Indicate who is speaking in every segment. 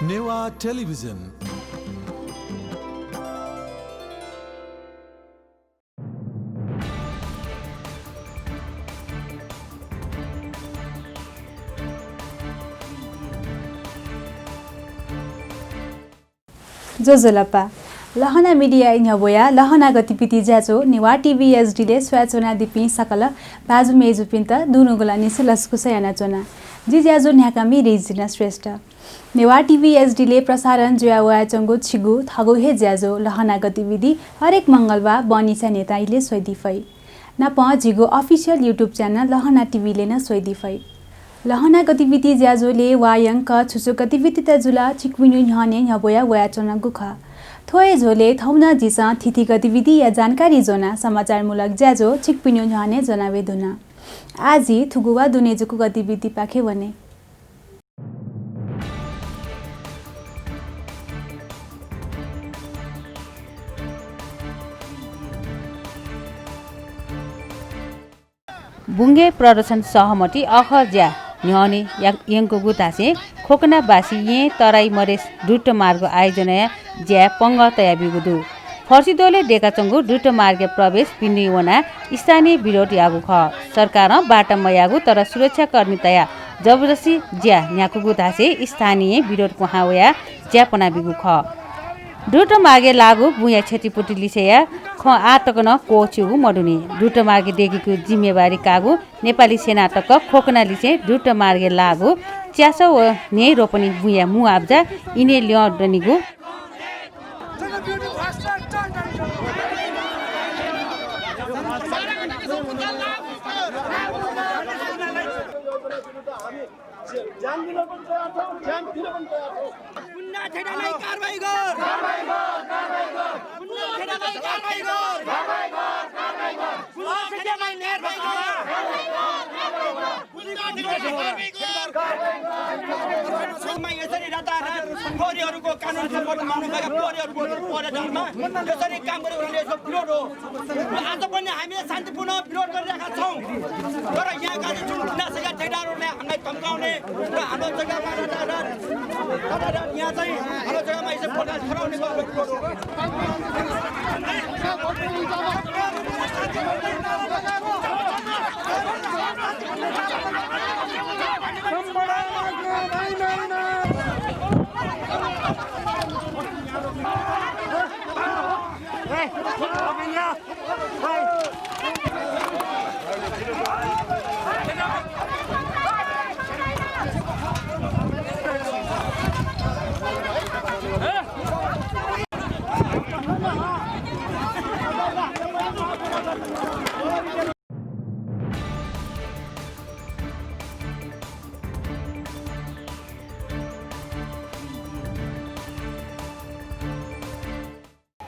Speaker 1: Newa television
Speaker 2: जोजोलपा लहना media न्यबोया लहना गतिविधि ज्याचो नेवा टिभी एसडीले स्वचना दिपि सकल बाजु मेजु पिन्त दुनुगुला निसलस्कु सयाना चोना जी ज्याजो न्याकामी रेजिना श्रेष्ठ नेवा टिभी एसडीले प्रसारण जुयावा चंगु छिगु थगु हे ज्याजो लहना गतिविधि हरेक मंगलबार बनिसा नेताइले सोइदिफै न प झिगु अफिसियल युट्युब च्यानल लहना टिभीले न सोइदिफै लहना गतिविधि ज्याजोले वायंक छुसु गतिविधि त जुला छिकविनु न्हने न्यबोया वयाचना गुख थोए झोले थौना जिसा थिथि गतिविधि या जानकारी जोना समाचारमूलक ज्याजो छिकपिनु न्हने जनावे दुना आजि थुगुवा दुनेजुको गतिविधि पाखे वने
Speaker 3: बुंगे प्रदर्शन सहमति अखज्या न्हने यंको गुतासे खोकनाबासी ये तराई मरेस द्रुत मार्ग आयोजना ज्या पंग तया बिगुदु फर्सिदोले डेकाचंगु द्रुत मार्ग प्रवेश पिन्निवना स्थानीय विरोध यागु ख सरकार बाटा मयागु तर सुरक्षा कर्मी तया जबरजस्ती ज्या न्याकुगु तासे स्थानीय विरोध कुहावया ज्या पना बिगु ख द्रुत मार्गे लागु बुया क्षतिपूर्ति लिसेया ख आतकन कोछिगु मडुनी द्रुत मार्गे देखिको जिम्मेवारी कागु नेपाली सेना तक खोकना लिसे द्रुत मार्गे लागु च्यासो ने रोपनी बुया मुआब्जा इने ल्यडनिगु
Speaker 4: छोरीहरूको कानुन सपोर्ट मान्नुभएका छोरीहरूको पर्यटनमा यसरी काम गरेर यसको विरोध हो। आज पनि हामीले शान्तिपूर्ण विरोध गरिरहेका छौँ तर यहाँका जुन गुनासोका ठेकेदारहरूले हामीलाई धम्काउने र हाम्रो जग्गामा यहाँ चाहिँ हाम्रो जग्गामा यसो प्रकाश खराउने विरोध हो।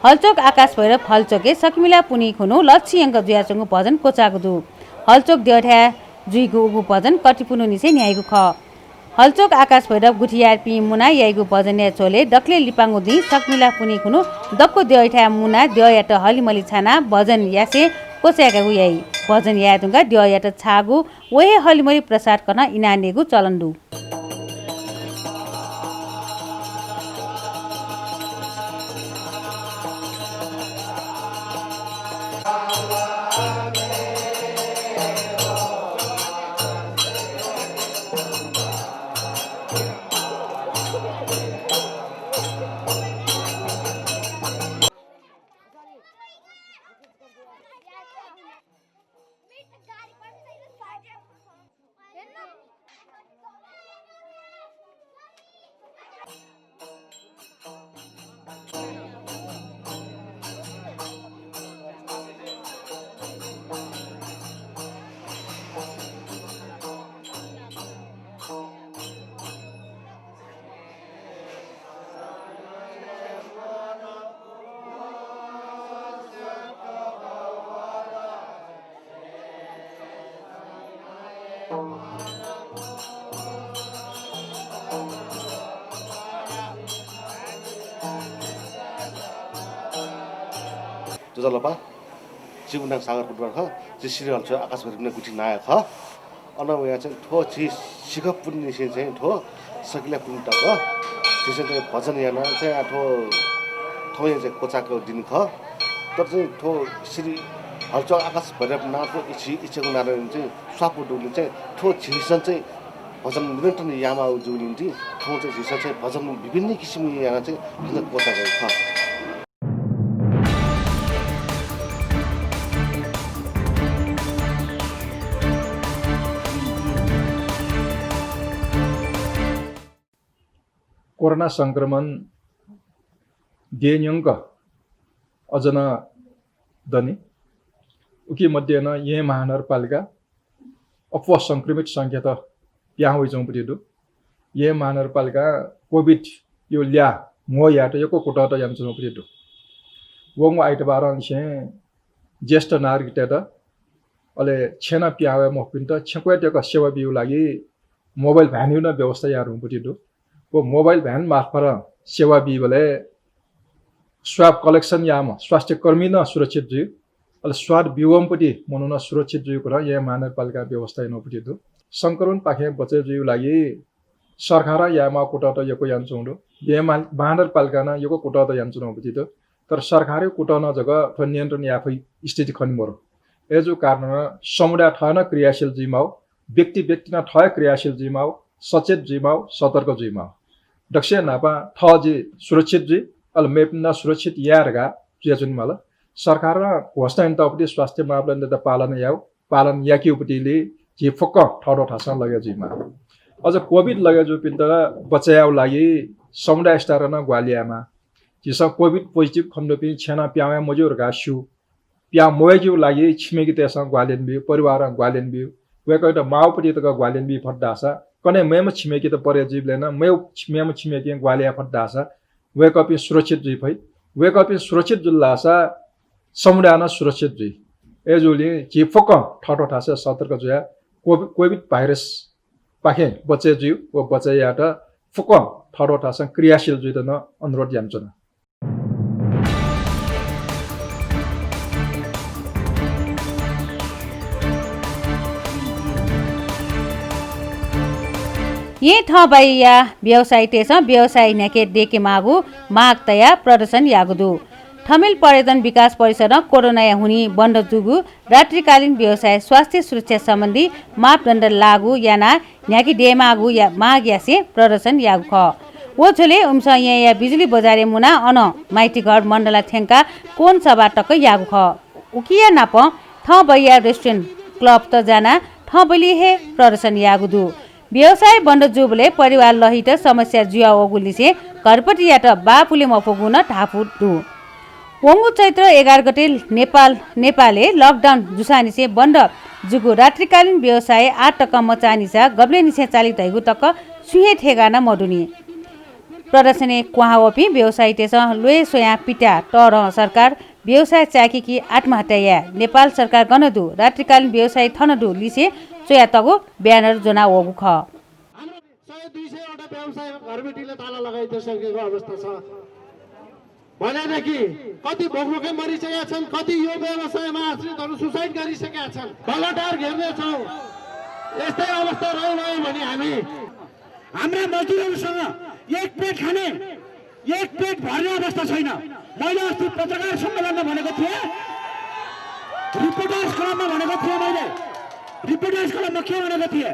Speaker 3: हलचोक आकाश भैरव हलचोके सकमिला पुनी खुनु लक्ष्य अंक जुयाचंगु भजन कोचागु हलचोक देउठा जुइगु उगु भजन कटिपुनु निसे न्यायगु ख हलचोक आकाश भैरव गुठियार पि मुना याइगु भजन या चोले डक्ले लिपांगु दि सकमिला पुनी खुनु दक्को देउठा मुना देउयाट हलिमली छाना भजन यासे कोचागु याइ भजन यादुंगा देउयाट छागु वहे हलिमली प्रसाद गर्न इनानेगु चलन्दु
Speaker 5: जोजलपा चिबुनाङ सागर फुटबल ख जे सिरियल छ आकाश भरिने गुठी नायक ख अन यहाँ चाहिँ ठो छि सिख पुण्य चाहिँ ठो सकिला पुण्य टक त्यसै चाहिँ भजन याना चाहिँ आठो ठो चाहिँ कोचाको दिन ख तर चाहिँ ठो श्री हल्चल आकाश भैरव नाथको इच्छाको नारायण चाहिँ स्वापु डुल्ने चाहिँ ठो झिसन चाहिँ भजन निरन्तर यामा जुलिन्थी ठाउँ चाहिँ झिसन चाहिँ भजन विभिन्न किसिमको याना चाहिँ कोचाको ख
Speaker 1: कोरोना संक्रमण देन्यंक अजन दनी उकी मध्ये न ये महानगरपालिका अपवा संक्रमित संख्या त यहाँ होइ जाउँ पटिदु ये महानगरपालिका कोभिड यो ल्या मो याट यो कोटा त याम जाउँ पटिदु वंग आइतबार छे ज्येष्ठ नागरिक त अले छेना प्यावे मपिन त छक्वेटेको सेवा बिउ लागि मोबाइल भ्यान न व्यवस्था यार हुँ पटिदु वो मोबाइल भ्यान मार्फत सेवा बिबले स्वाब कलेक्सन याम स्वास्थ्य कर्मी न सुरक्षित जिउ अल स्वाद बिवमपट्टि मनु न सुरक्षित जिउ कुरा यहाँ महानगरपालिका व्यवस्था नपट्टि दु संक्रमण पाखे बचे जिउ लागि सरकार यामा कोटा त यको यान चौडो ये महानगरपालिका न यको कोटा त यान चौडो पट्टि दु तर सरकारी कोटा न जगह थ नियन्त्रण याफै स्थिति खनिमरो एजो कारण समुदाय ठन क्रियाशील जिमाउ व्यक्ति न ठय क्रियाशील जिमाउ सचेत जिमाउ सतर्क जिमाउ दक्ष नापा थ जी सुरक्षित जी अल मेप न सुरक्षित यारगा जुन माला सरकार घोषणा तपति स्वास्थ्य मापदण्ड त पालन याकिउपटिले जे फक्क ठडो ठासा लगे जिमा अझ कोभिड लगे जो पिन्त बचायाउ लागि समुदाय स्तर न ग्वालियामा जिस कोभिड पोजिटिभ खण्डपि छेना प्यावे मजुर गासु प्या मोयजु लागि छिमेकी तेसा ग्वालियन बिउ परिवार ग्वालियन बिउ वेक त माउपटि त ग्वालियन बि फड्डासा कने मेम छिमेकी त परे जीवले न मेम छिमेकी ग्वालिया फड्डासा वेक अपि सुरक्षित जी भई वेक अपि सुरक्षित जुल्लासा समुदाय न सुरक्षित जी एजुली जे फक ठटो ठासे सतर्क जुया कोभिड भाइरस पाखे बचे जिउ व बचे याट फक ठटो ठासा क्रियाशील जुइ त न अनुरोध यामचन
Speaker 3: ये थ बाइया व्यवसाय तेस व्यवसाय नेके देके मागु माग तया प्रदर्शन यागुदु थमिल पर्यटन विकास परिषद कोरोना हुने बन्द जुगु रात्रिकालीन व्यवसाय स्वास्थ्य सुरक्षा सम्बन्धी मापदण्ड लागू याना न्याकी डेमागु या माग यासे प्रदर्शन यागु ख वो झोले उम्स या बिजुली बजारे मुना अन माइतीघर मण्डला थेंका कोन सभा टक यागु ख उकिया नाप थ बैया रेस्टुरेन्ट क्लब त जाना थ बैली हे प्रदर्शन यागुदु व्यवसाय बन्द जुबले परिवार लहित समस्या जुया ओगुलिसे घरपटी याट बापुले मफगुन ढाफु दु वंगु चैत्र 11 गते नेपालले लकडाउन जुसानिसे बन्द जुगु रात्रिकालीन व्यवसाय 8 टका मचानिसा गब्ले निसे चालित हैगु तक सुहे ठेगाना मडुनी प्रदर्शने क्वाहावपि व्यवसाय तेस लोए सोया पिटा तर सरकार व्यवसाय चाकीकी आत्महत्या नेपाल सरकार गनदु रात्रिकालीन व्यवसाय थनदु लिसे सोया तगु ब्यानर जना ओगु ख
Speaker 6: हाम्रो 100-200 वटा व्यवसाय घरबेटीले ताला लगाइदिसकेको अवस्था छ भनेदेखि कति भोकभोकै मरिसकेका छन् कति यो व्यवसायमा आश्रितहरू सुसाइड गरिसकेका छन् बलाटार घेर्ने छौं यस्तै अवस्था रह्यो भने हामी हाम्रा मजदुरहरूसँग एक पेट खाने एक पेट भर्ने अवस्था छैन मैले अस्ति पत्रकार सम्मेलनमा भनेको थिएँ रिपोर्टर्स क्लबमा भनेको थिएँ मैले रिपोर्टर्स क्लबमा के भनेको थिएँ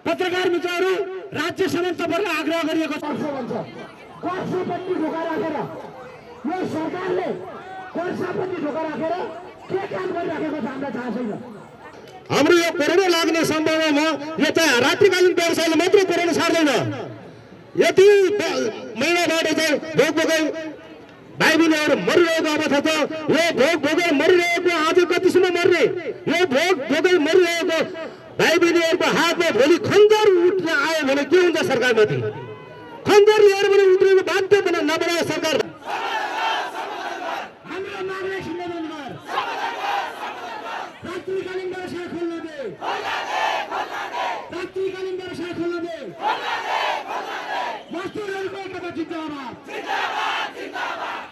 Speaker 6: पत्रकार मित्रहरू राज्यसम्म तपाईहरुलाई आग्रह गरिएको छ कर्सपट्टि ढोका राखेर यो सरकारले कर्सपट्टि ढोका राखेर के काम गरिराखेको छ हामीलाई थाहा छैन हाम्रो यो कोरोना लाग्ने सम्भावनामा यो त रात्रिकालीन व्यवसायले मात्र कोरोना सार्दैन यति महिनाबाट चाहिँ भोकभोकै भाइ बहिनीहरू मरिरहेको अवस्था छ यो भोकभोकै मरिरहेको आज कतिसम्म मर्ने यो भोकभोकै मरिरहेको भाइ बहिनीहरूको हातमा भोलि खन्जर उठ्न आयो भने के हुन्छ सरकारमाथि खन्जर लिएर पनि उत्रनु बाध्य बना नबनायो सरकार हाम्रो मागले सुन्दैन रात्रिकालीन व्यवसाय खोल्न दे रात्रिकालीन व्यवसाय खोल्न दे मजदुरहरूको एकता जिन्दाबाद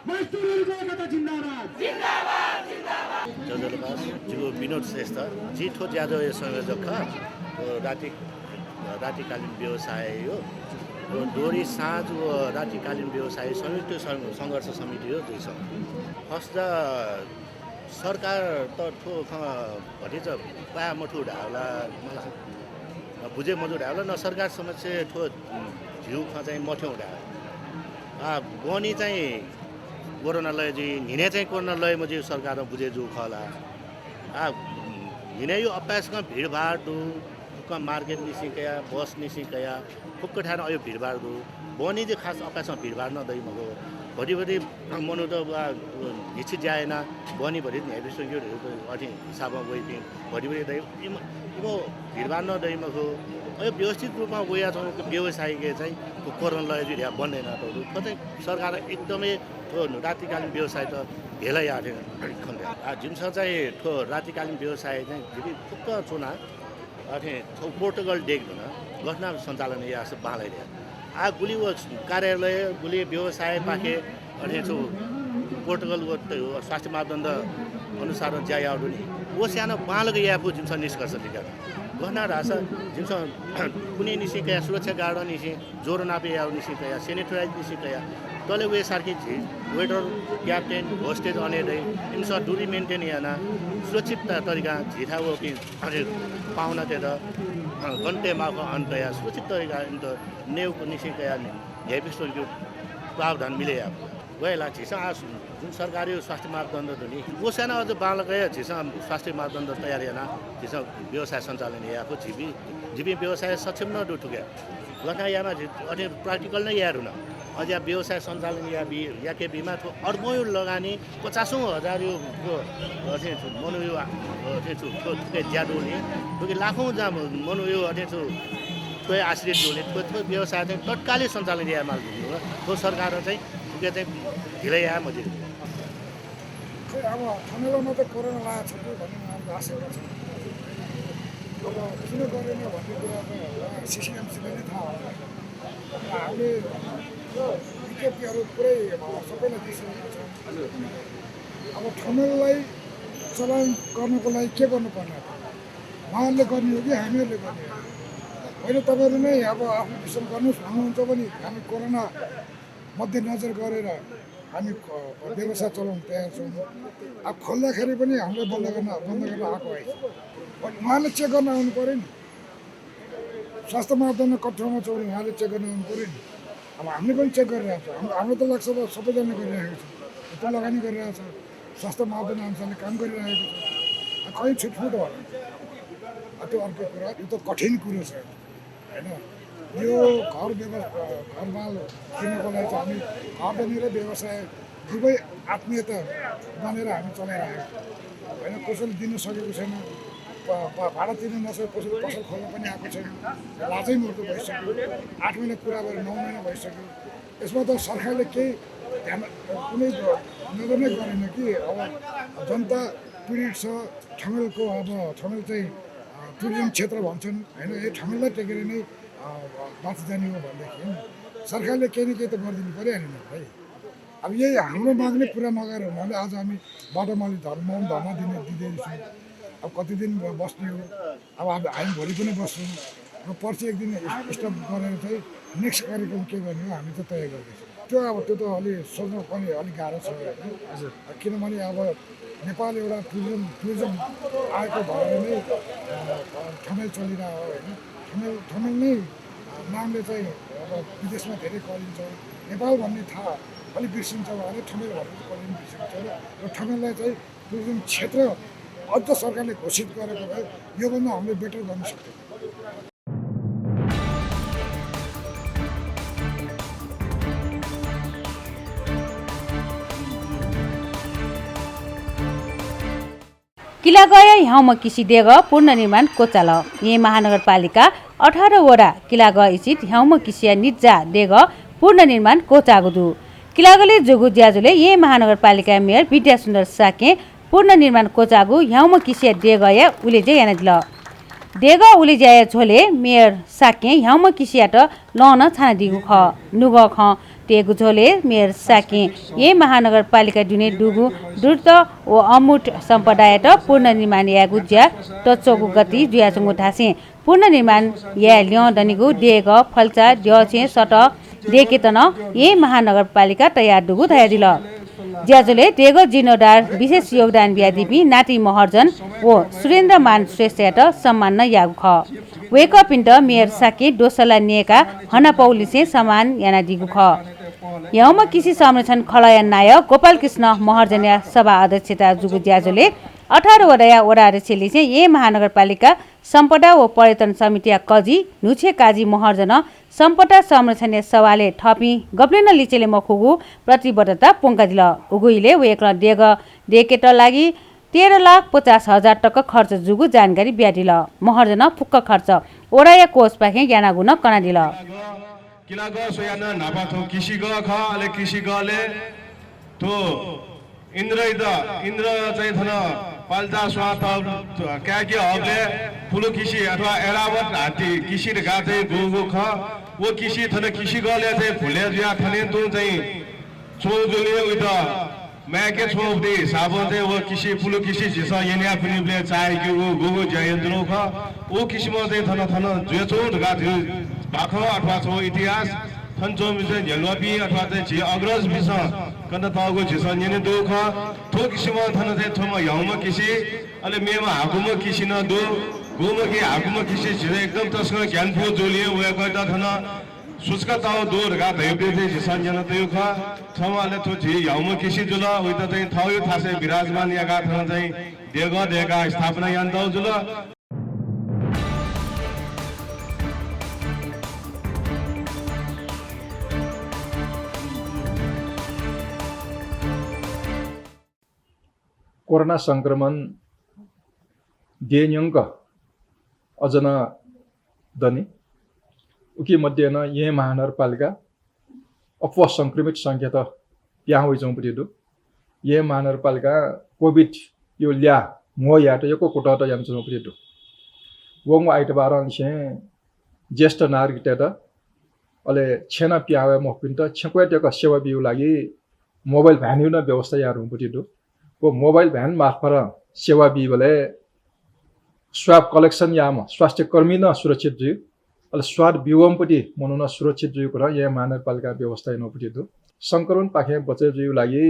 Speaker 6: मजदुरहरूको एकता जिन्दाबाद
Speaker 5: जो विनोद श्रेष्ठ जिठो ज्यादा यो संयोजक राति
Speaker 7: रातिकालीन व्यवसाय हो डोरी साँझ रातिकालीन व्यवसाय संयुक्त सङ्घर्ष समिति हो दुईसँग फर्स्ट सरकार त ठो भनिन्छ पाया मठु ढाउला बुझे मजु ढाउला न सरकार समस्या ठो झिउ चाहिँ मठ्यौँ ढाउ बनी चाहिँ कोरोनालय हिँडे चाहिँ कोरोनालयमा चाहिँ सरकार बुझे जु खला हिँडे यो अभ्यासमा भिडभाड मार्केट निस्किया बस निस्किया फुक्क ठाउँ अयो भिडभाड दु बनी चाहिँ खास अभ्यासमा भिडभाड नदै मगो भरिभरि मनु त हिची जाएन बनी भरि हेरिसक्यो अझै हिसाबमा गइदिउँ भरिभरि दै इमो भिडभाड नदै मगो यो व्यवस्थित रूपमा गया छौँ व्यवसायिक चाहिँ कोरोनालाई चाहिँ बन्दैन त कतै सरकार एकदमै रातिकालीन व्यवसाय त भेलै आएको थिएन जुनसँग चाहिँ ठो रातिकालीन व्यवसाय चाहिँ धेरै फुक्क चुना अथे पोर्टुगल देख्दैन घटना सञ्चालन या बाँलाइदिया गुली कार्यालय गुली व्यवसाय पाखे अनि पोर्टुगल स्वास्थ्य मापदण्ड अनुसार ज्यायाउनु नि वो सानो बाँलको याफु जुनसँग निष्कर्ष लिएर घटना रहेछ जुनसँग कुनै निस्किया सुरक्षा गार्ड निस्के ज्वरो नापे या निस्किया सेनिटाइज निस्किया तले वे सार्की वेटर क्याप्टेन होस्टेज अनेरै इनसँग दूरी मेन्टेन याना सुरक्षित तरिका झिठा हो कि पाहुना त्यता घन्टेमा अन्तया सुरक्षित तरिका अन्त नेउको निस्किया हेपिस्टोरको प्रावधान मिले गएला झिसा जुन सरकारी स्वास्थ्य मापदण्ड नि ओसाना अझ बालकया झिसा स्वास्थ्य मापदण्ड तयार याना झिसा व्यवसाय सञ्चालन याको झिपी व्यवसाय सक्षम न डुटुक्या घटना यामा अनि प्र्याक्टिकल नै यार हुन अझ व्यवसाय सञ्चालन या के बिमा अर्बौँ लगानी 50,000 यो मनु यो ज्यादो नि क्योंकि लाखौँ जहाँ मनु यो थोरै आश्रित डोले थोरै व्यवसाय चाहिँ तत्कालै सञ्चालन या माल त्यो सरकार चाहिँ के चाहिँ ढिलै आयो मजे
Speaker 8: खै अब ठमेलोमा त कोरोना लागेको छ भन्ने हाम्रो आशंका छ अब किन गरेन भन्ने कुरा त सिसिएमसीले नै थाहा होला हामीले विज्ञप्तिहरू पुरै सबैलाई दिइसकेको छ अब ठमेललाई चलान गर्नको लागि के गर्नुपर्ने उहाँहरूले गर्ने हो कि हामीहरूले गर्ने हो होइन तपाईँहरू नै अब आफ्नो विषय गर्नुहोस् भन्नुहुन्छ भने हामी कोरोना मध्यनजर गरेर हामी व्यवसाय चलाउन तयार छौँ अब खोल्दाखेरि पनि हामीलाई बन्द गर्न आएको है उहाँले चेक गर्न आउनु पऱ्यो नि स्वास्थ्य मापदण्ड कठोरमा छ भने उहाँले चेक गर्न आउनु पऱ्यो नि अब हामीले पनि चेक गरिरहेको छ हाम्रो त लाग्छ अब सबैजना गरिरहेको छ त्यो लगानी गरिरहेको छ स्वास्थ्य मापदण्ड अनुसारले काम गरिरहेको छ कहीँ छुटफुट होला त्यो अर्को कुरा यो त कठिन कुरो छ होइन यो घरमाल किन्नको लागि चाहिँ हामी आम्दानी र व्यवसाय दुवै आत्मीयता बनेर हामी चलाइरहेको होइन कसैले दिन सकेको छैन भाडा तिर्नु नसके कसैले पसल खोल्न पनि आएको छैन लाजै मुर्दो भइसक्यो 8 महिना पुरा गरेर 9 महिना भइसक्यो यसमा त सरकारले केही ध्यान कुनै नजर नै गरेन कि अब जनता पीडित छ ठमेलको अब ठमेल चाहिँ टुरिज्म क्षेत्र भन्छन् होइन यो ठमेललाई टेकेर नै बाँची जाने हो भनेदेखि सरकारले केही न केही त गरिदिनु पऱ्यो नि भाइ अब यही हाम्रो माग नै पुरा नगरेर हुनाले आज हामी बाटोमाली धर्ना दिँदैछौँ अब कति दिन बस्ने हो अब हामी भोलि पनि बस्छौँ अब पर्सि एक दिन स्टप गरेर चाहिँ नेक्स्ट कार्यक्रम के गर्ने हो हामी त तय गर्दैछौँ त्यो त अलि सोच्नु पनि अलिक गाह्रो छ किनभने अब नेपाल एउटा टुरिज्म आएको भएर नै ठमेल चलिरहेको होइन ठमेल नै नामले चाहिँ अब विदेशमा धेरै गरिन्छ नेपाल भन्ने थाहा अलिक बिर्सिन्छ भने ठमेल भन्ने कहिले बिर्सिन्छ र ठमेललाई चाहिँ टुरिज्म क्षेत्र अझ सरकारले घोषित गरेको भए योभन्दा हामीले बेटर गर्न सक्छौँ
Speaker 3: किला गया ह्याउम किसी देग पुनर्निर्माण कोचाल यही महानगरपालिका 18 वडा किला ग स्थित ह्याउम किसिया निज्जा देग पुनर्निर्माण कोचागुदु किलागले जोगु ज्याजुले यही महानगरपालिका मेयर विद्या सुन्दर साके पुनर्निर्माण कोचागु ह्याउम किसिया देगया उलेजे यानदिल देग उलेजाया झोले मेयर साके ह्याउम किसिया त लन छाना दिगु ख नुग ख तेगु झोले मेयर साके ये महानगरपालिका दुने दुगु द्रुत व अमुट सम्पदाय त पुनर्निर्माण यागु ज्या तचोगु गति जुयाचंगु ठासे पूर्ण निर्माण या ल्याउँदनीको डेग फल्चा ड्यछे सट डेकेतन ये महानगरपालिका तयार दुगु तयार दिल ज्याजुले डेगो जीर्णोद्धार विशेष योगदान ब्यादिपी नाति महर्जन ओ सुरेन्द्र मान श्रेष्ठ सम्मान न यागु ख वेकअप इंट मेयर साके डोसला निएका हना पौलिसे समान याना दिगु ख यौमा कृषि संरक्षण खलयन नायक गोपाल कृष्ण महर्जन सभा अध्यक्षता जुगु ज्याजुले 18 वडा अध्यक्षले चाहिँ ये महानगरपालिका सम्पदा व पर्यटन समिति कजी नुछे काजी महर्जन सम्पदा संरक्षण सवाले थपी गप्लेन लिचेले मखुगु प्रतिबद्धता पोंका दिल उगुइले वेक्ल डेग डेकेट लागि 13,50,000 टका खर्च जुगु जानकारी ब्याटिल महर्जन फुक्क खर्च ओराया कोष पाखे ज्ञाना गुण कना दिल
Speaker 9: किलागो सोयाना नापाथो कृषिगो खले कृषिगले तो इन्द्र चाहिँ थन पाल्जा स्वाथ क्याके हबले फुलु कृषि अथवा एरावत हाती कृषि गाथे गोगो ख वो कृषि थन कृषि गले चाहिँ फुले जुया थने तो चाहिँ छोजुले उत मैके छोबदे साबन चाहिँ वो कृषि फुलु कृषि जिस यनिया फुनिबले चाहेको वो गोगो जयन्द्रो ख वो कृषि म चाहिँ थन जुचो गाथ्यो बाखो अथवा छो इतिहास थन्चो मिसे झलवापी अथवा चाहिँ झि अग्रज मिस कन्द तगो झिस यने दुख थो किसिम थन चाहिँ थोमा यौमा किसि अले मेमा हाकुम किसि न दो गोम के हाकुम किसि झिस एकदम तस्क ज्ञान फो जोलिए वे गता थन सुस्का ताउ दोर गा धैबे चाहिँ झिस यने दुख थमाले थो झि यौमा किसि जुल उत चाहिँ थयो थासे विराजमान यागा थन चाहिँ देगा स्थापना यान दौ जुल
Speaker 1: कोरोना संक्रमण देन्यंक अजना दनी उकी मध्य न ये महानगरपालिका अफवा संक्रमित संख्या त यहाँ होइ जाउँ पटिदु ये महानगरपालिका कोभिड यो ल्या मो याट यको कोटा त याम जाउँ पटिदु वंग आइतबार अंशे ज्येष्ठ नागरिक त अले छेना प्यावे मपिन त छक्वेटको सेवा बिउ लागि मोबाइल भ्यान न व्यवस्था यार हुँ पटिदु वो मोबाइल भ्यान मार्फत सेवा बिबले स्वाब कलेक्सन याम स्वास्थ्य कर्मी न सुरक्षित जुय अल स्वाद बिवमपट्टि मनुन सुरक्षित जुय कुरा यहाँ महानगरपालिका व्यवस्था नपट्टि दु संक्रमण पाखे बचे जुय लागि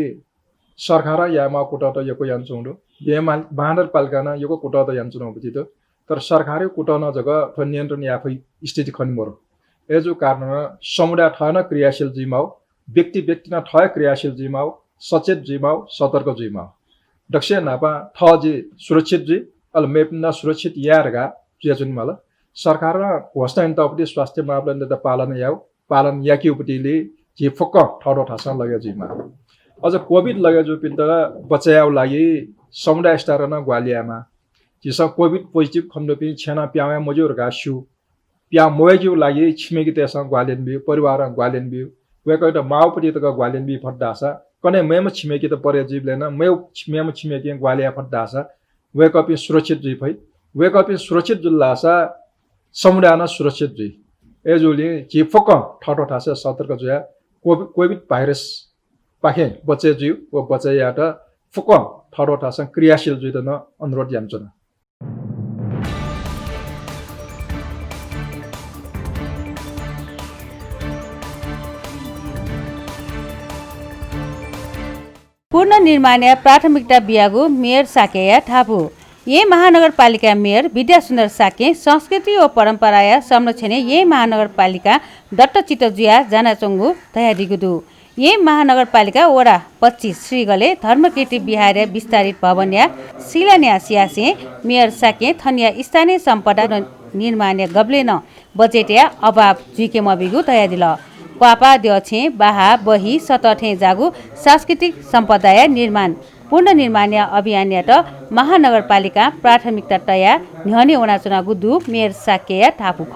Speaker 1: सरकार यामा कोटा त यको यान चौडो ये महानगरपालिका न यको कोटा त यान चौडो पट्टि तर सरकारी कोटा न जगह नियन्त्रण याफै स्थिति खनिमरो एजो कारण समुदाय ठन क्रियाशील जिमाउ व्यक्ति न ठय क्रियाशील जिमाउ सचेत जिमाउ सतर्क जिमाउ दक्ष्य नापा थजी सुरक्षित जी अल मेप न सुरक्षित यारगा जुन माला सरकार घोषणा तपति स्वास्थ्य मापदण्ड त पालन याकी उपटिले जे फक्क ठडो ठासा लगे जिमा अझ कोभिड लगे जो पिन्त बचायाउ लागि समुदाय स्तर न ग्वालियामा जिस कोभिड पोजिटिभ खण्डपि छेना प्यावा मजुर गासु प्या मोयजु लागि छिमेकी तेसा ग्वालियन बि परिवार ग्वालियन बि वेक त माउपटि त ग्वालियन बि फड्डासा कने मेम छिमेकी त परे जीवलेन मेम छिमेकी ग्वालिया फड्डासा वेकअप सुरक्षित जी भई वेकअप सुरक्षित जुल्लासा समुदाय न सुरक्षित जी एजुले जे फक ठटो ठासे सतर्क जुया कोभिड भाइरस पाखे बचे जिउ व बचेयाट फक ठटो ठासा क्रियाशील जुइ त न अनुरोध यामचना
Speaker 3: पूर्ण निर्माण प्राथमिकता बियागु मेयर साकेया ठापु ये महानगरपालिका मेयर विद्यासुन्दर साके संस्कृति व परम्परा संरक्षण ये महानगरपालिका दत्तचित्त जुया जानाचोङ्गु तयारीगुदु ये महानगरपालिका वडा 25 श्रीगले धर्मकीर्ति बिहार विस्तारित भवन या शिलान्यास यासे मेयर साके थनिया स्थानीय सम्पदा निर्माण गब्लेन बजेटिया अभाव जुके मबिगु तयारिल पापा द्यछे बाहा बही सतठे जागु सांस्कृतिक सम्पदा निर्माण पूर्ण निर्माण अभियान महानगरपालिका प्राथमिकता तया न्हने ओनाचुनागु दु मेयर साके ठापु ख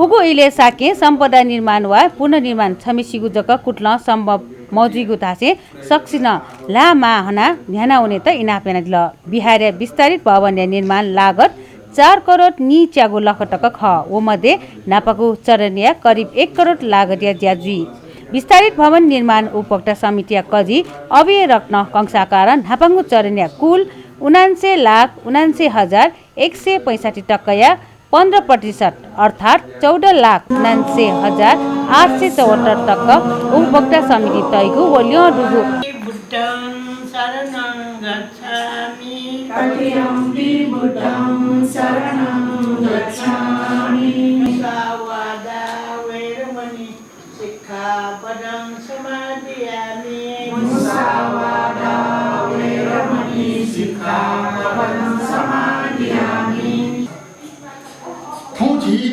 Speaker 3: उगु इले साके सम्पदा निर्माण वा पूर्ण निर्माण छमिसिगु जक कुट्ल सम्भव मौजुगु तासे सक्सिन ला माहना ध्याना हुने त इनापेना दिल बिहार विस्तारित भवन निर्माण लागत 4 करोड नि च्यागु लखटक ख ओ मध्ये नापागु चरनिया करिब 1 करोड लागतिया ज्याजुई विस्तारित भवन निर्माण उपभोक्ता समिति कजी अव्यय रत्न कंसाकार नापागु चरनिया कुल 79,79,165 टक्का 15% अर्थात् 14,99,874 तक उपभोक्ता समिति तयको वल्यो डुगु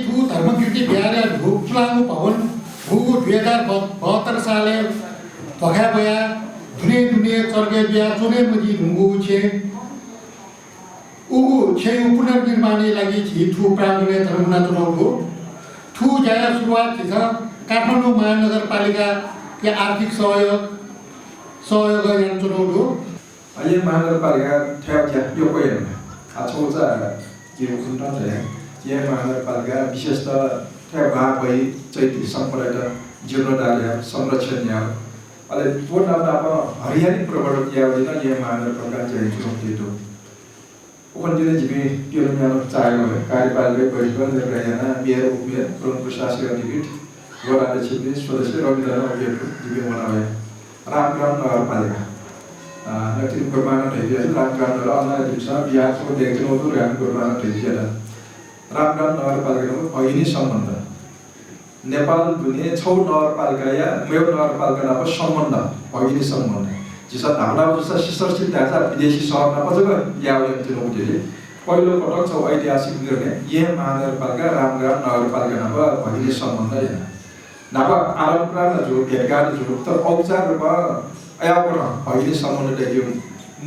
Speaker 10: ठु धर्मकीर्ति बिहार भुप्लाङु भवन भू 2072 साले भखा बया धुने चर्के बिहा चुने मजी ढुङ्गु छे उगु छे पुनर्निर्माणले लागि छि ठु प्राङ्गणले धर्मना चुनाउको ठु जाया सुरुवात छ काठमाडौँ महानगरपालिका के आर्थिक सहयोग यान चुनाउको
Speaker 1: अहिले महानगरपालिका ठ्याउ यो कोइन आछौचा के खुन्टा छ यहाँ महानगरपालिका विशेषतः ठ्याउ भा भई चैती सम्पर्क जीर्णोद्धार संरक्षण यहाँ अहिले पूर्ण हरियाली प्रवर्तक यहाँ महानगरपालिका चाहिँ चुनौती तो ओखन जिले जिबे पियो यहाँ चाहेको कार्यपालिका बैठक निर्णयना मेयर उपमेयर प्रमुख प्रशासक अधिकृत वडाले छिपे सदस्य रविन्द्र अभियानको जिबे बनाए रामग्राम नगरपालिका नक्ति प्रमाण रहिदियो रामग्राम नगर अन्य दिशा बिहारको देखिनु हो रामको प्रमाण रहिदियो रामग्राम नगरपालिकाको अघिनै सम्बन्ध नेपाल दुनिया 6 नगरपालिका या मेयो नगरपालिकाको सम्बन्ध अघिनै सम्बन्ध जिसा धावना जस्ता शिशरसित दाजा विदेशी सहरमा पछको यावले तिनौले पहिलो पटक छ ऐतिहासिक निर्णय यहाँ महानगरपालिका रामग्राम नगरपालिकाको अघिनै सम्बन्ध हैन नापा आरम्भमा जो भेटघाट जो तर औपचार रूपमा आयापर अघिनै सम्बन्ध देखियो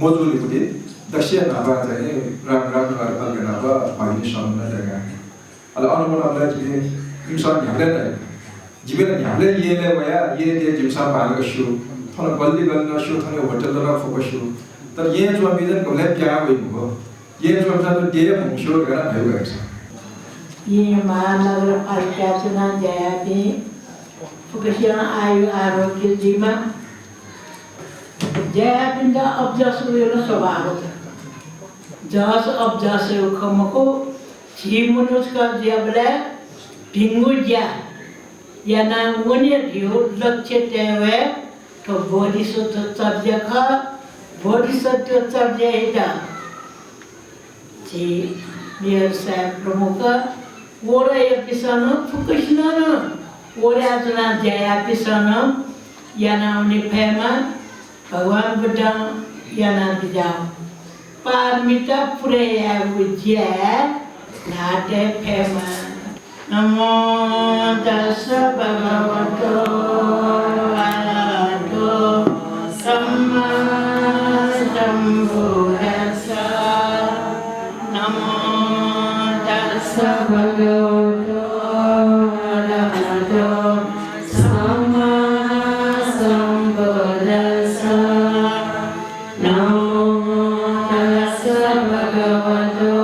Speaker 1: मोजुलीपुति दक्षिण नापा चाहिँ रामग्राम नगरपालिकाको अघिनै सम्बन्ध देखा अहिले अनुमोदनलाई चाहिँ जिमसा हामीले जीवन हामीले येले भया ये दे जिमसा भागको सु थन बल्दी गर्न सु थन होटल र फोकस सु तर ये जो मिजन कोले क्या भएको ये जो हम तो दे मुशो गर्न भएको छ
Speaker 11: ये महानगरपालिका चुनाव जयाति फोकसिया आयु आरोग्य जिम्मा जयापिन्दा अब्जस उयो स्वभाव जस अब्जस खमको छिमुनुसका ज्याबले भिंगुज्या याना वन्य थियो लक्ष्य तेवे तो बोधिसत्व चर्यख बोधिसत्व चर्य हेता छि व्यवसाय प्रमुख ओरा एपिसन फुकसिन ओरा जना जया पिसन याना उनी फेमा भगवान बुद्ध याना बिजाओ पारमिता पुरेया उज्या नाटे फेमा नमो तस्स भगवतो अरहतो सम्मा सम्बुद्धस्स नमो तस्स भगवतो अरहतो सम्मा सम्बुद्धस्स नमो तस्स भगवतो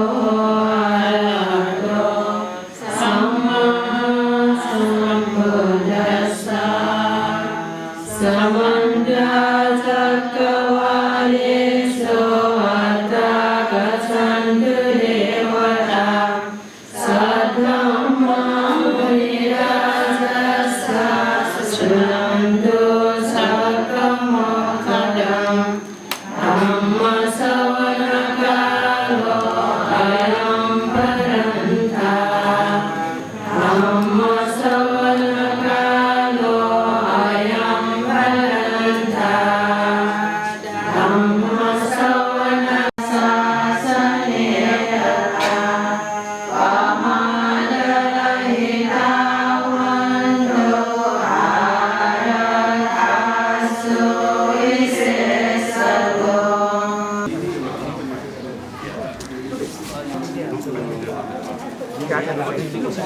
Speaker 12: Namaskar.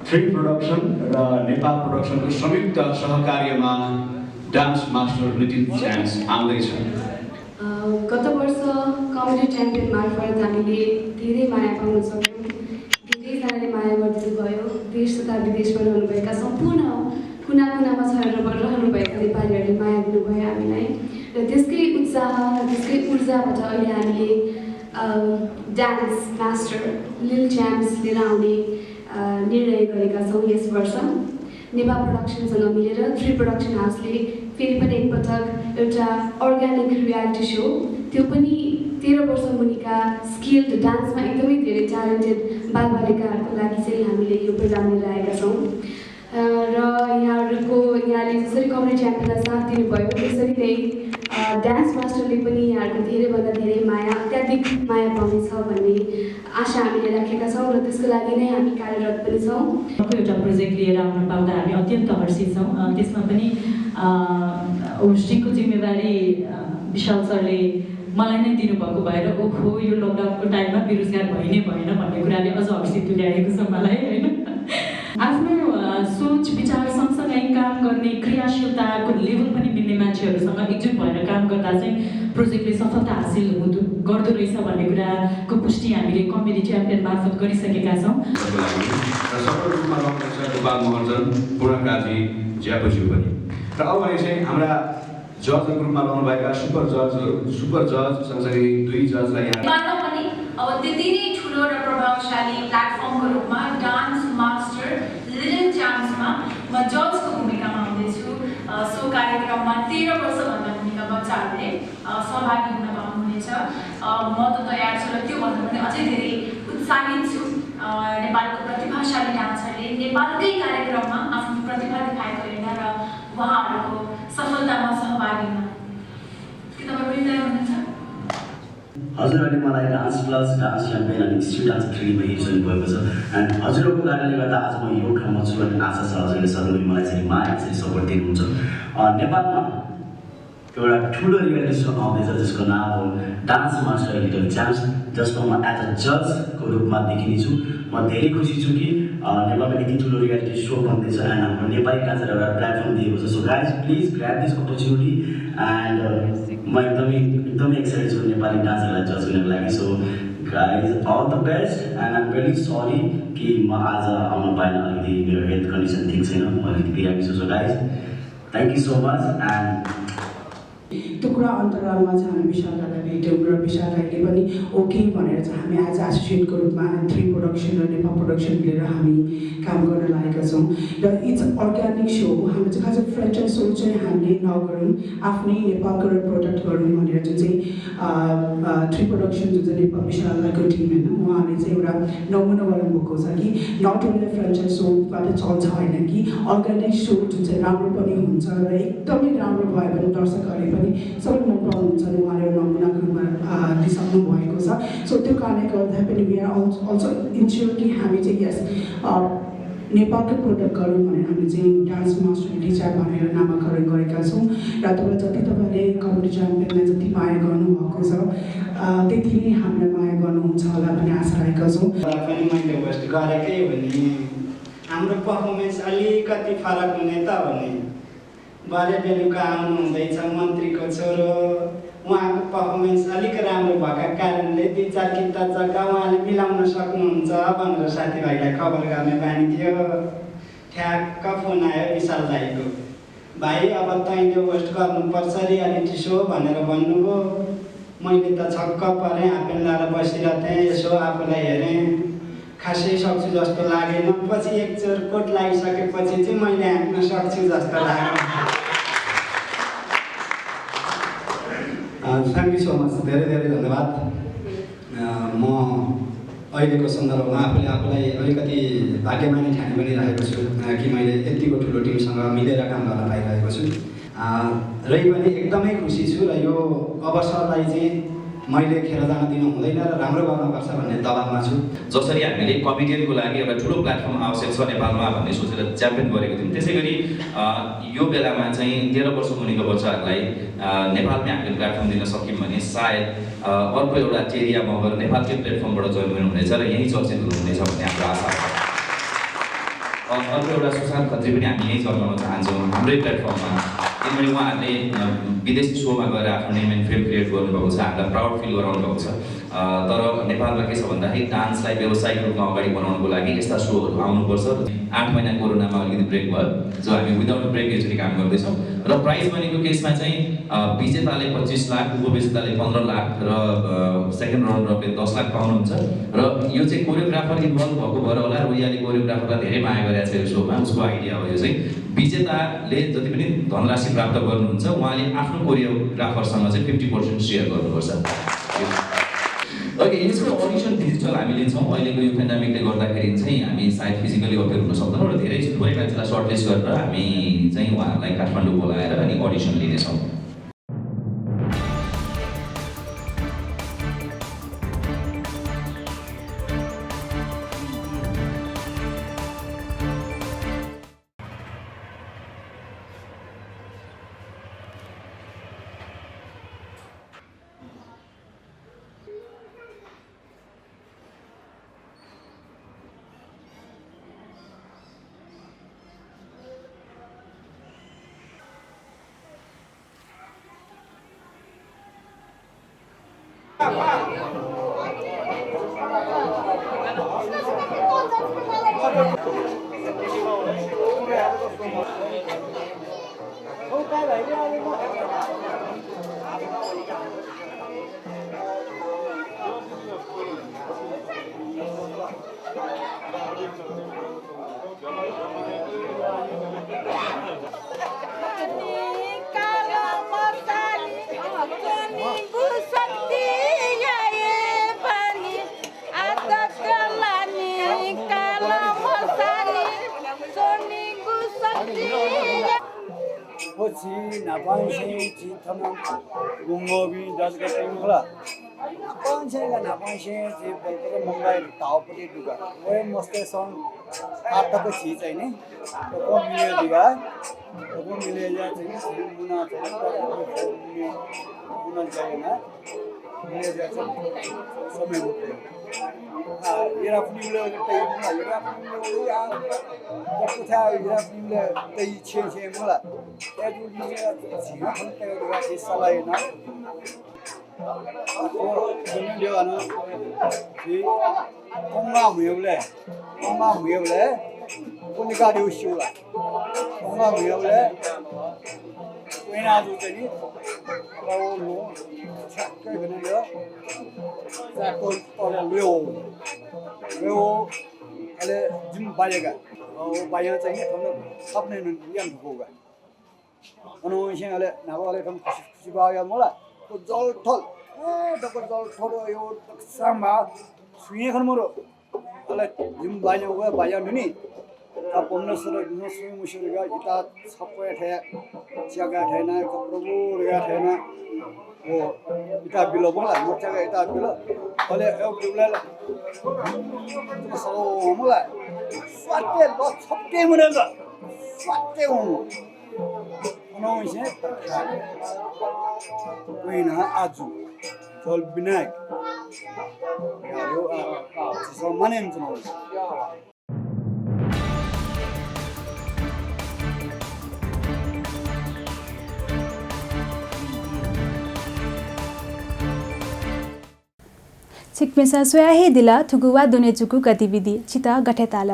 Speaker 6: थ्री प्रोडक्सन र नेपाल प्रोडक्सनको संयुक्त सहकार्यमा डान्स मास्टर लिटिल च्याम्प्स आउँदैछ।
Speaker 12: गत वर्ष कमेडी च्याम्पियन मार्फत हामीले धेरै माया पाउन सक्यौँ। धेरैजनाले माया गरिदिनु भयो। देश तथा विदेशमा रहनुभएका सम्पूर्ण कुना कुनामा रहनुभएका नेपालीहरूले माया दिनुभयो हामीलाई र त्यसकै उत्साह र त्यसकै ऊर्जाबाट अहिले हामीले डान्स मास्टर लिटिल च्याम्प्स लिएर आउने निर्णय गरेका छौँ। यस वर्ष नेपाल प्रोडक्सनसँग मिलेर थ्री प्रोडक्सन हाउसले फेरि पनि एकपटक एउटा अर्ग्यानिक रियालिटी सो, त्यो पनि 13 वर्ष मुनिका स्किल्ड डान्समा एकदमै धेरै ट्यालेन्टेड बालबालिकाहरूको लागि चाहिँ हामीले यो प्रोग्राम लिएर आएका छौँ र यहाँले जसरी कमेडी च्याम्पियनलाई साथ दिनुभयो त्यसरी नै डान्स मास्टरले पनि यहाँहरूको धेरैभन्दा धेरै माया, अत्याधिक माया पाउनेछ भन्ने आशा हामीले राखेका छौँ र त्यसको लागि नै हामी कार्यरत पनि छौँ।
Speaker 13: एउटा प्रोजेक्ट लिएर आउन पाउँदा हामी अत्यन्त हर्षित छौँ। त्यसमा पनि होस्टिङको जिम्मेवारी विशाल सरले मलाई नै दिनुभएको भएर ओहो यो लकडाउनको टाइममा बेरोजगार भइ नै भएन भन्ने कुराले अझ हर्षित तुल्याएको छ मलाई होइन। आफ्नो सोच विचार सँगसँगै काम गर्ने क्रियाशीलताको लेभल पनि मिल्ने मान्छेहरूसँग एकजुट भएर काम गर्दा चाहिँ प्रोजेक्टले सफलता हासिल गर्दो रहेछ भन्ने कुराको पुष्टि हामीले कमेडी च्याम्पियन मार्फत गरिसकेका छौँ।
Speaker 6: सफल रूपमा रहनुहुन्छ गोपाल महर्जन, पूर्णकाजी, ज्यापज्यू पनि र अब चाहिँ हाम्रा जजको रूपमा रहनुभएका सुपर जज सँगसँगै 2 जजलाई यहाँ
Speaker 14: पनि अब त्यति नै ठुलो र प्रभावशाली प्लेटफर्मको रूपमा डान्स मास्टर लिटिल च्याम्प्समा म जजको भूमिकामा हुँदैछु। सो कार्यक्रममा 13 वर्षभन्दा मुनिका बच्चाहरूले सहभागी हुन पाउनुहुनेछ। म त तयार छु र त्योभन्दा पनि अझै धेरै उत्साहित छु। नेपालको प्रतिभाशाली डान्सरले नेपालकै कार्यक्रममा आफ्नो प्रतिभा देखाएको हेर्न र उहाँहरूको सफलतामा सहभागी हुन। के तपाईँ पनि तयार हुनुहुन्छ?
Speaker 15: हजुरहरूले मलाई डान्स प्लस डान्स च्याम्पियन अनि स्ट्रिट डान्स 3 मा हेरिसक्नु भएको छ एन्ड हजुरहरूको कारणले गर्दा आज म यो ठाउँमा छु भन्ने आशा छ। हजुरले सधैँ मलाई चाहिँ माया चाहिँ सपोर्ट दिनुहुन्छ। नेपालमा एउटा ठुलो रियालिटी सो आउँदैछ जसको नाम हो डान्स मास्टर लिटिल च्याम्प्स, जसमा म एज अ जजको रूपमा देखिनेछु। म धेरै खुसी छु कि नेपालमा यति ठुलो रियालिटी सो बन्दैछ एन्ड हाम्रो नेपाली डान्सरलाई एउटा प्लेटफर्म दिएको छ। So guys please grab this opportunity and म एकदमै एक्साइटेड छु नेपाली डान्सरलाई जज गर्नको लागि। So guys all the best and I'm very sorry कि म आज आउन पाएन, अलिकति मेरो हेल्थ कन्डिसन ठिक छैन, म अलिकति बिरामी छु। So guys thank you so much and
Speaker 16: त्यो कुरा अन्तरालमा चाहिँ हामी विशाल दादा भेट्यौँ र विशाल दाइले पनि ओके भनेर चाहिँ हामी आज एसोसिएटको रूपमा 3 प्रोडक्सन र नेपाल प्रोडक्सन लिएर हामी काम गर्न लागेका छौँ र इट्स अर्ग्यानिक सो हो। हाम्रो चाहिँ खास फ्रेन्चाइज सो चाहिँ हामीले नगरौँ, आफ्नै नेपालको प्रोडक्ट गरौँ भनेर जुन चाहिँ 3 प्रोडक्सन जुन चाहिँ नेपाल विशाल दाइको टिम होइन, उहाँले चाहिँ एउटा नमुना बनाउनुभएको छ कि नट ओन्ली फ्रेन्चाइज सोबाट चल्छ होइन कि अर्ग्यानिक सो जुन चाहिँ राम्रो पनि हुन्छ र एकदमै राम्रो भयो भने दर्शकहरूले पनि सबैले मन पराउनुहुन्छ। उहाँले नमुनाको रूपमा दिइसक्नु भएको छ। सो त्यो कारणले गर्दा पनि वी आर अल्सो इन्स्योर कि हामी चाहिँ यस नेपालकै प्रोडक्ट गरौँ भनेर हामी चाहिँ डान्स मास्टर लिटिल च्याम्प भनेर नामाकरण गरेका छौँ र तपाईँ जति तपाईँले कमेडी च्याम्पियनलाई जति माया गर्नुभएको छ त्यति नै हामीलाई माया गर्नुहुन्छ होला भन्ने आशा राखेका छौँ।
Speaker 17: पनि मैले होस्ट गरेकै हो नि हाम्रो पर्फर्मेन्स अलिकति फरक हुने त हो नि। बारे बेलुका आउनु हुँदैछ मन्त्रीको छोरो, उहाँको पर्फर्मेन्स अलिक राम्रो भएको कारणले 2-4 गीत जग्गा उहाँले मिलाउन सक्नुहुन्छ भनेर साथीभाइलाई खबर गर्ने बानी थियो। ठ्याक्क फोन आयो विशाल दाइको, भाइ अब तैँले होस्ट गर्नुपर्छ रियालिटी सो भनेर भन्नुभयो। मैले त छक्क परेँ, आफै लाएर बसिरहेको थिएँ, यसो आफूलाई हेरेँ, खासै सक्छु जस्तो लागेन। पछि एकचोट कोट लागिसकेपछि चाहिँ मैले हाँक्न सक्छु जस्तो लाग्यो।
Speaker 18: थ्याङ्क यू सो मच, धेरै धेरै धन्यवाद। म
Speaker 17: अहिलेको सन्दर्भमा आफूलाई अलिकति भाग्यमानी ठानी पनि रहेको छु कि मैले यतिको ठुलो टिमसँग मिलेर काम गर्न पाइरहेको छु र पनि एकदमै खुसी छु र यो अवसरलाई चाहिँ मैले खेर जान दिनु हुँदैन र राम्रो गर्नुपर्छ भन्ने दबाबमा छु।
Speaker 18: जसरी हामीले कमेडियनको लागि एउटा ठुलो प्लेटफर्म आवश्यक छ नेपालमा भन्ने सोचेर च्याम्पियन गरेको थियौँ, त्यसै गरी यो बेलामा चाहिँ 13 वर्ष मुनिको बच्चाहरूलाई नेपालमै हामीले प्लेटफर्म दिन सक्यौँ भने सायद अर्को एउटा एरियामा गएर नेपालकै प्लेटफर्मबाट जोइन गर्नुहुनेछ र यही चर्चित हुनुहुनेछ भन्ने हाम्रो आशा छ। अर्को एउटा सुशान्त खत्री पनि हामी यही जन्माउन चाहन्छौँ हाम्रै प्लेटफर्ममा, किनभने उहाँहरूले विदेशी सोमा गएर आफ्नो नेम एन्ड फेम क्रिएट गर्नुभएको छ, हामीलाई प्राउड फिल गराउनु भएको छ। तर नेपालमा के छ भन्दाखेरि डान्सलाई व्यावसायिक रूपमा अगाडि बढाउनुको लागि यस्ता सोहरू आउनुपर्छ। 8 महिना कोरोनामा अलिकति ब्रेक भयो, जो हामी विदाउट ब्रेक यसरी काम गर्दैछौँ र प्राइज मनीको केसमा चाहिँ विजेताले 25 लाख, उपविजेताले 15 लाख र सेकेन्ड राउन्डरले 10 लाख पाउनुहुन्छ। र यो चाहिँ कोरियोग्राफर इन्भल्भ भएको भएर होला, रोयाले कोरियोग्राफरलाई धेरै माया गरेको छ यो सोमा, उसको आइडिया हो यो चाहिँ। विजेताले जति पनि धनराशि प्राप्त गर्नुहुन्छ उहाँले आफ्नो कोरियोग्राफरसँग चाहिँ 50% सेयर गर्नुपर्छ। ओके, यसको अडिसन डिजिटल हामी लिन्छौँ। अहिलेको यो पेन्डेमिकले गर्दाखेरि चाहिँ हामी सायद फिजिकली अपेयर हुन सक्दैनौँ र धेरै थोरै मान्छेलाई सर्टलिस्ट गरेर हामी चाहिँ उहाँहरूलाई काठमाडौँ बोलाएर अनि अडिसन लिनेछौँ।
Speaker 19: 나방생 지터는 농업이 다스가 땡거라 나방생가 나방생 지벌거든 뭔가 다오프리 두가 왜 머스테선 아따고 지자이네 그거 밀려디가 그거 밀려야 되는 문화 문화 자이나 밀려야 좀 समय होते येरा फिल्मले तै मलाई येरा फिल्मले या जस्तो था येरा फिल्मले तै छे मलाई एजुली जिगा फन्ते गरा सलाय न जुन देवान कि कोंगा मुयले कुन गाडी उसिउला कोंगा मुयले वेना जुतनी रावलो छक्कै भनेर जाको तले ल्यो अहिले जुन बायगा बाया चाहिँ थम्न सप्ने यान भोगा अनि अहिले नाबाले थम खुसी बाया मलाई तो जल थल दको जल थरो यो सामा सुये खन मरो अहिले जुन बाया नुनी अब पन्नसरो नसुई मुसुरगा इता सबै थे जग्गा छैन कप्रबु रेगा छैन ओ इता बिलो बोला मोचागा इता बिलो अहिले एउटा सो मलाई स्वाटे ल छक्के मुनेल स्वाटे हुनु अनौसे कोइना आजु जल विनायक यारो सो मानेन छ
Speaker 2: सिक्मेसा सोयाहे दिला थुगुवा दुनेजुकु गतिविधि चिता गठेताल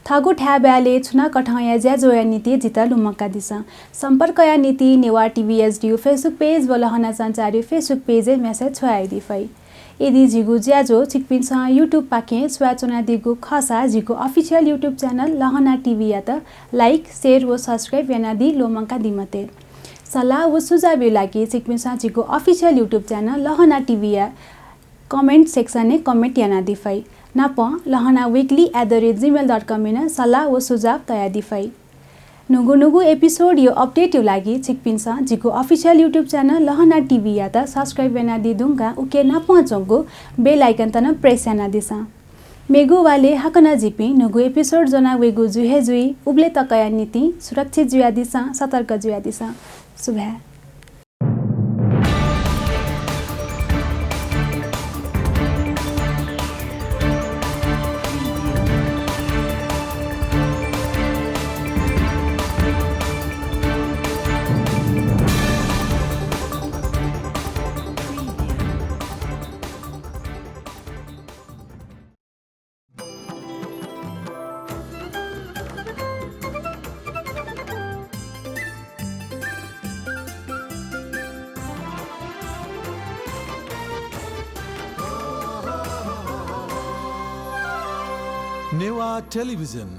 Speaker 2: थागु ठ्याब्याले छुना कठाया ज्या जोया नीति जिता लुमक्का दिसा सम्पर्कया नीति नेवा टिभीएसडीयू फेसबुक पेज बलहना सञ्चारी फेसबुक पेज मेसेज छोयाइदि फै यदि जिगु ज्याजो चिकपिनसा युट्युब पाके स्वाचना दिगु खसा जिगु अफिसियल युट्युब च्यानल लहना टिभी या त लाइक शेयर व सब्स्क्राइब यानादि लोमक्का दिमते सल्लाह व सुझाव लागि चिकपिनसा जिगु अफिसियल युट्युब च्यानल लहना टिभी या कमेन्ट सेक्सन ने कमेन्ट याना दिफाई नाप लहना weekly@gmail.com इन सल्लाह व सुझाव तया दिफाई नुगु एपिसोड यो अपडेट यो लागि छिकपिन्छ जिको अफिशियल यूट्यूब चैनल लहना टीवी या त सब्सक्राइब वेना दिदुंगा उके ना पहुँचोंगो बेल आइकन तना प्रेस याना दिसा मेगु वाले हकना जिपी नुगु एपिसोड जना वेगु जुहे जुई उब्ले तकया नीति सुरक्षित जुया दिसा सतर्क जुया दिसा शुभ
Speaker 20: नेवा टेलिभिजन